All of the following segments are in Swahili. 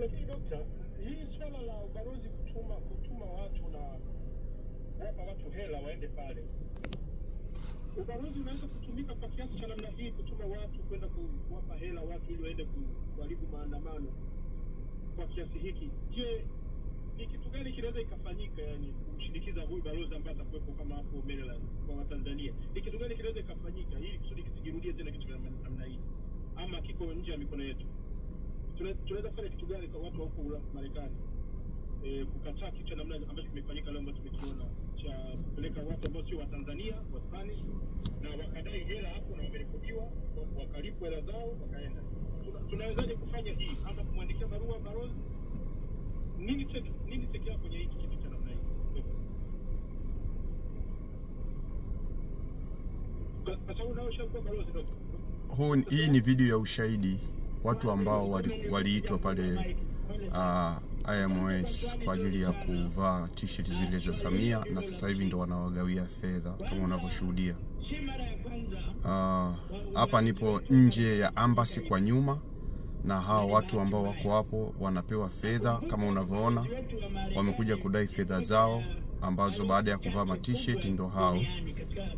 Lakini dokta, hii swala la ubalozi kutuma watu na kuwapa watu hela waende pale. Ubalozi unaweza kutumika kwa kiasi cha namna hii, kutuma watu kwenda kuwapa hela watu ili waende kuharibu maandamano kwa kiasi hiki. Je, ni kitu gani kinaweza ikafanyika, yani kumshinikiza huyu balozi ambaye atakuwepo kama hapo Maryland kwa Watanzania? Ni kitu gani kinaweza ikafanyika ili kusudi kisijirudie tena kitu kama namna hii, ama kiko nje ya mikono yetu? Tunaweza kufanya kitu gani kwa watu huko Marekani kukataa kitu namna ambacho kimefanyika leo, ambacho tumekiona cha kupeleka watu ambao sio wa Tanzania, wa Spanish, na wakadai hela hapo na wamerekodiwa, wakalipwa hela zao wakaenda? Tunawezaje kufanya hii, ama kumwandikia barua balozi? Nini tekea kwenye hiki kitu cha namna hii? Kwa sababu nao shakuwa balozi ndio. Hii ni video ya ushahidi, watu ambao waliitwa pale IMOS kwa ajili ya kuvaa t-shirt zile za Samia, na sasa hivi ndo wanawagawia fedha kama unavyoshuhudia. Hapa nipo nje ya embassy kwa nyuma, na hao watu ambao wako hapo wanapewa fedha kama unavyoona. Wamekuja kudai fedha zao ambazo baada ya kuvaa ma t-shirt ndo hao,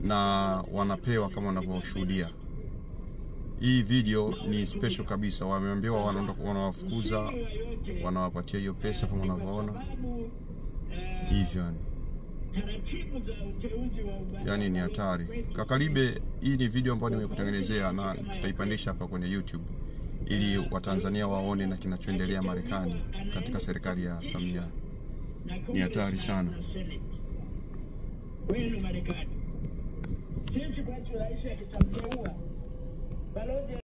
na wanapewa kama unavyoshuhudia. Hii video ni special kabisa, wameambiwa wanawafukuza, wanawapatia hiyo pesa kama unavyoona hivyo. Yani ni hatari. Kakalibe, hii ni video ambayo nimekutengenezea na tutaipandisha hapa kwenye YouTube ili Watanzania waone na kinachoendelea Marekani katika serikali ya Samia. Ni hatari sana. Sisi kwa rais akitamteua balozi